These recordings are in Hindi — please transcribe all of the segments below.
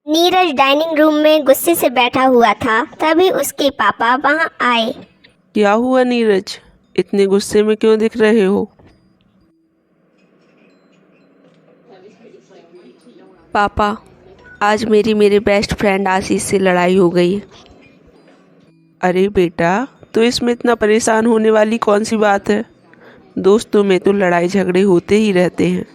नीरज डाइनिंग रूम में गुस्से से बैठा हुआ था। तभी उसके पापा वहां आए। क्या हुआ नीरज, इतने गुस्से में क्यों दिख रहे हो? पापा, आज मेरे बेस्ट फ्रेंड आशीष से लड़ाई हो गई है। अरे बेटा, तो इसमें इतना परेशान होने वाली कौन सी बात है? दोस्तों में तो लड़ाई झगड़े होते ही रहते हैं।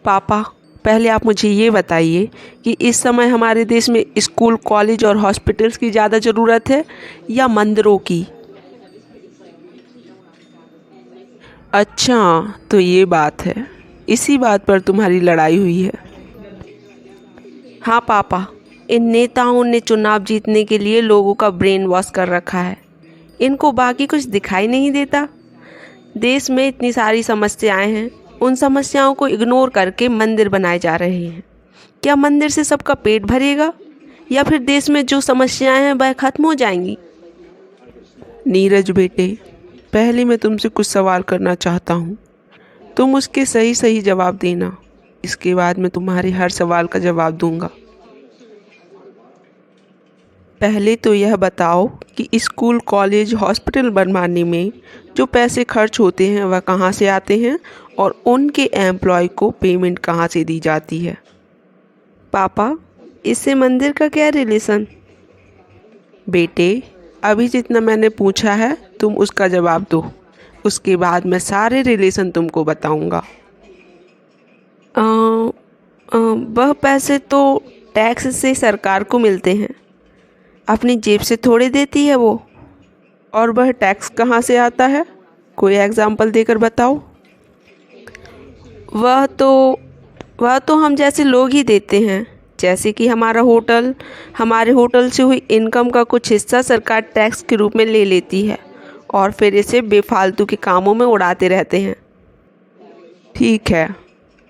पापा, पहले आप मुझे ये बताइए कि इस समय हमारे देश में स्कूल, कॉलेज और हॉस्पिटल्स की ज़्यादा ज़रूरत है या मंदिरों की? अच्छा, तो ये बात है, इसी बात पर तुम्हारी लड़ाई हुई है। हाँ पापा, इन नेताओं ने चुनाव जीतने के लिए लोगों का ब्रेन वॉश कर रखा है। इनको बाकी कुछ दिखाई नहीं देता। देश में इतनी सारी समस्याएं हैं, उन समस्याओं को इग्नोर करके मंदिर बनाए जा रहे हैं। क्या मंदिर से सबका पेट भरेगा या फिर देश में जो समस्याएं हैं वह खत्म हो जाएंगी? नीरज बेटे, पहले मैं तुमसे कुछ सवाल करना चाहता हूँ। तुम उसके सही सही जवाब देना। इसके बाद मैं तुम्हारे हर सवाल का जवाब दूंगा। पहले तो यह बताओ कि स्कूल, कॉलेज, हॉस्पिटल बनवाने में जो पैसे खर्च होते हैं वह कहाँ से आते हैं और उनके एम्प्लॉय को पेमेंट कहाँ से दी जाती है? पापा, इससे मंदिर का क्या रिलेशन? बेटे, अभी जितना मैंने पूछा है तुम उसका जवाब दो। उसके बाद मैं सारे रिलेशन तुमको बताऊंगा। वह पैसे तो टैक्स से सरकार को मिलते हैं, अपनी जेब से थोड़े देती है वो। और वह टैक्स कहाँ से आता है? कोई एग्जाम्पल देकर बताओ। वह तो हम जैसे लोग ही देते हैं। जैसे कि हमारे होटल से हुई इनकम का कुछ हिस्सा सरकार टैक्स के रूप में ले लेती है और फिर इसे बेफालतू के कामों में उड़ाते रहते हैं। ठीक है,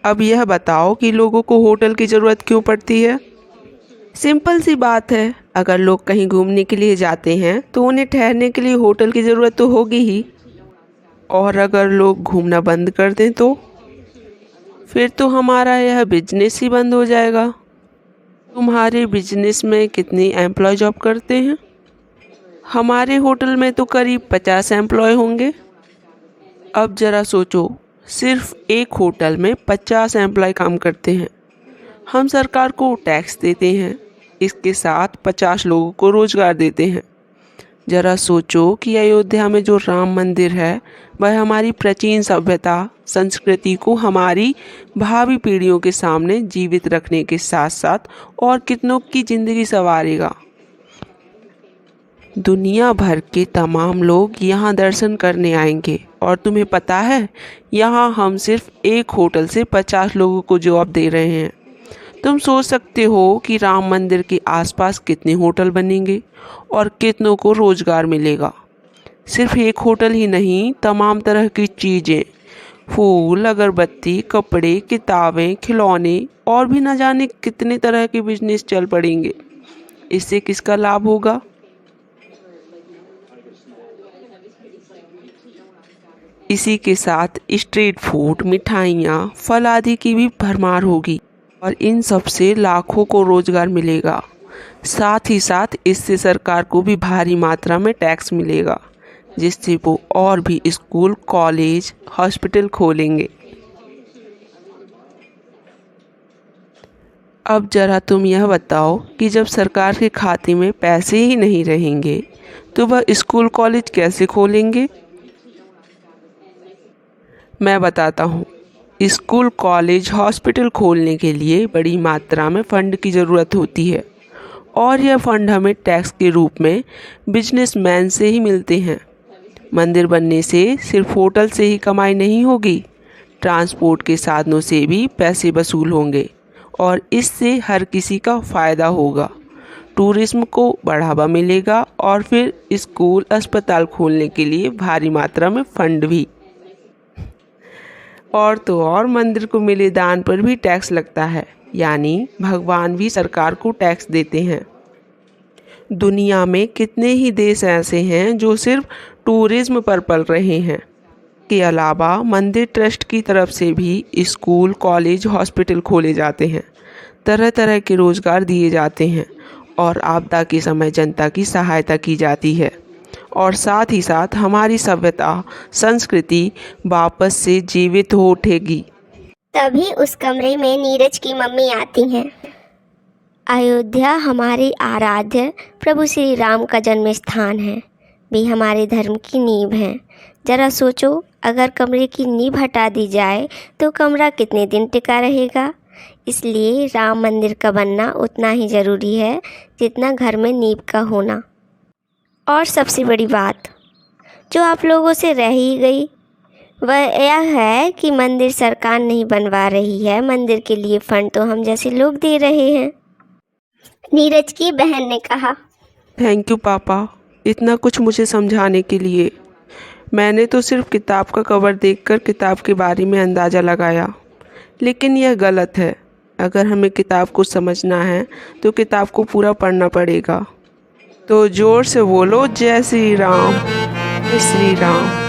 अब यह बताओ कि लोगों को होटल की ज़रूरत क्यों पड़ती है? सिंपल सी बात है, अगर लोग कहीं घूमने के लिए जाते हैं तो उन्हें ठहरने के लिए होटल की ज़रूरत तो होगी ही। और अगर लोग घूमना बंद कर दें तो? फिर तो हमारा यह बिजनेस ही बंद हो जाएगा। तुम्हारे बिजनेस में कितने एम्प्लॉय जॉब करते हैं? हमारे होटल में तो करीब 50 एम्प्लॉय होंगे। अब ज़रा सोचो, सिर्फ एक होटल में 50 एम्प्लॉय काम करते हैं। हम सरकार को टैक्स देते हैं, इसके साथ 50 लोगों को रोज़गार देते हैं। ज़रा सोचो कि अयोध्या में जो राम मंदिर है वह हमारी प्राचीन सभ्यता, संस्कृति को हमारी भावी पीढ़ियों के सामने जीवित रखने के साथ साथ और कितनों की ज़िंदगी संवारेगा। दुनिया भर के तमाम लोग यहाँ दर्शन करने आएंगे और तुम्हें पता है, यहाँ हम सिर्फ एक होटल से 50 लोगों को जॉब दे रहे हैं। तुम सोच सकते हो कि राम मंदिर के आसपास कितने होटल बनेंगे और कितनों को रोजगार मिलेगा। सिर्फ एक होटल ही नहीं, तमाम तरह की चीज़ें, फूल, अगरबत्ती, कपड़े, किताबें, खिलौने और भी न जाने कितने तरह के बिजनेस चल पड़ेंगे। इससे किसका लाभ होगा? इसी के साथ स्ट्रीट फूड, मिठाइयाँ, फल आदि की भी भरमार होगी और इन सब से लाखों को रोजगार मिलेगा। साथ ही साथ इससे सरकार को भी भारी मात्रा में टैक्स मिलेगा, जिससे वो और भी स्कूल, कॉलेज, हॉस्पिटल खोलेंगे। अब जरा तुम यह बताओ कि जब सरकार के खाते में पैसे ही नहीं रहेंगे तो वह स्कूल, कॉलेज कैसे खोलेंगे? मैं बताता हूँ। स्कूल, कॉलेज, हॉस्पिटल खोलने के लिए बड़ी मात्रा में फ़ंड की ज़रूरत होती है और यह फ़ंड हमें टैक्स के रूप में बिजनेसमैन से ही मिलते हैं। मंदिर बनने से सिर्फ होटल से ही कमाई नहीं होगी, ट्रांसपोर्ट के साधनों से भी पैसे वसूल होंगे और इससे हर किसी का फ़ायदा होगा। टूरिज्म को बढ़ावा मिलेगा और फिर स्कूल, अस्पताल खोलने के लिए भारी मात्रा में फ़ंड भी। और तो और मंदिर को मिले दान पर भी टैक्स लगता है, यानी भगवान भी सरकार को टैक्स देते हैं। दुनिया में कितने ही देश ऐसे हैं जो सिर्फ टूरिज्म पर पल रहे हैं। के अलावा मंदिर ट्रस्ट की तरफ से भी स्कूल, कॉलेज, हॉस्पिटल खोले जाते हैं तरह तरह के रोज़गार दिए जाते हैं और आपदा के समय जनता की सहायता की जाती है और साथ ही साथ हमारी सभ्यता संस्कृति वापस से जीवित हो उठेगी। तभी उस कमरे में नीरज की मम्मी आती हैं। अयोध्या हमारे आराध्य प्रभु श्री राम का जन्म स्थान है, भी हमारे धर्म की नींव है। जरा सोचो, अगर कमरे की नींव हटा दी जाए तो कमरा कितने दिन टिका रहेगा। इसलिए राम मंदिर का बनना उतना ही ज़रूरी है जितना घर में नींव का होना। और सबसे बड़ी बात जो आप लोगों से रह ही गई वह यह है कि मंदिर सरकार नहीं बनवा रही है, मंदिर के लिए फंड तो हम जैसे लोग दे रहे हैं। नीरज की बहन ने कहा। थैंक यू पापा, इतना कुछ मुझे समझाने के लिए। मैंने तो सिर्फ किताब का कवर देखकर किताब के बारे में अंदाज़ा लगाया, लेकिन यह गलत है। अगर हमें किताब को समझना है तो किताब को पूरा पढ़ना पड़ेगा। तो जोर से बोलो, जय श्री राम, जय श्री राम।